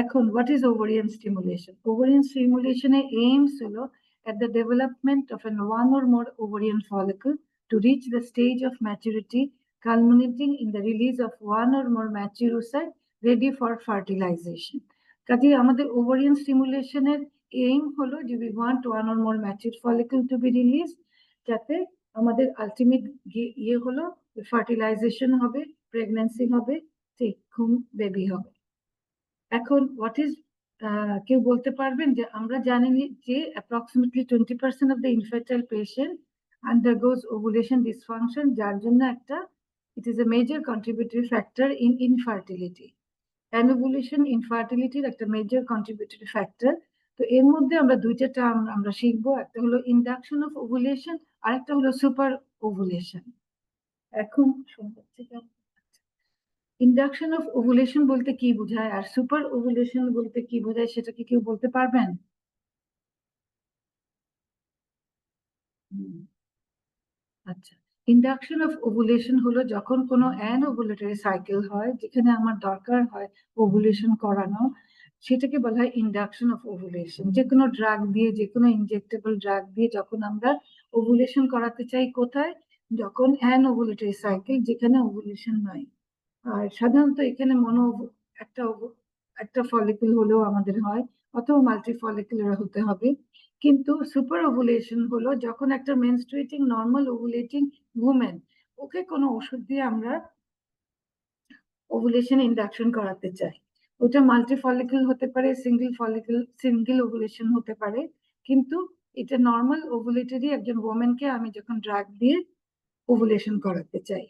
এখন what is ovarian stimulation? Ovarian stimulation aims at the development of one or more ovarian follicle to reach the stage of maturity, culminating in the release of one or more mature oocyte ready for fertilization. কাজে আমাদের ovarian stimulation এর aim হলো যে we want one or more mature follicle to be released, যাতে আমাদের ultimate ইয়ে হলো fertilisation হবে, প্রেগন্যান্সি হবে, টেক-হোম বেবি হবে। এখন হোয়াট ইজ কেউ বলতে পারবেন যে আমরা জানি যে approximately 20% of the infertile patient undergoes ovulation dysfunction, যার জন্য একটা it is a major contributory factor in infertility. Anovulation ইনফার্টিলিটির একটা মেজর কন্ট্রিবিউটরি ফ্যাক্টর। তো এর মধ্যে আমরা দুইটা টার্ম আমরা শিখবো, একটা হলো ইন্ডাকশন অফ ওভুলেশন আর একটা হলো সুপার ওভুলেশন। এখন ইন্ডাকশন অফ ওভুলেশন বলতে কি বোঝায় আর সুপার ওভুলেশন বলতে কি বোঝায় সেটা কি কেউ বলতে পারবেন? আচ্ছা, ইন্ডাকশন অফ ওভুলেশন হলো যখন কোনো অ্যানওভুলেটরি সাইকেল হয়, যেখানে আমার দরকার হয় ওভুলেশন করানো, সেটাকে বলা হয় ইন্ডাকশন অফ ওভুলেশন। যে কোনো ড্রাগ দিয়ে, যে কোনো ইনজেক্টেবল ড্রাগ দিয়ে যখন আমরা ওভুলেশন করাতে চাই, কোথায়? যখন অ্যানওভুলেটরি সাইকেল, যেখানে ওভুলেশন নয়। আর সাধারণত এখানে একটা ফলিকুল হলেও আমাদের হয়, অথবা মাল্টি ফলিকুলার হতে হবে। কিন্তু সুপার ওভুলেশন হলো যখন একটা মেনস্ট্রুয়েটিং নর্মাল ওভুলেটিং উমেন, ওকে কোনো ওষুধ দিয়ে আমরা ওভুলেশন ইন্ডাকশন করাতে চাই। ওটা মাল্টি ফলিকুল হতে পারে, সিঙ্গেল ওভুলেশন হতে পারে, কিন্তু এটা নর্মাল ওভুলেটরি একজন ওমেনকে আমি যখন ড্রাগ দিয়ে ওভুলেশন করাতে চাই।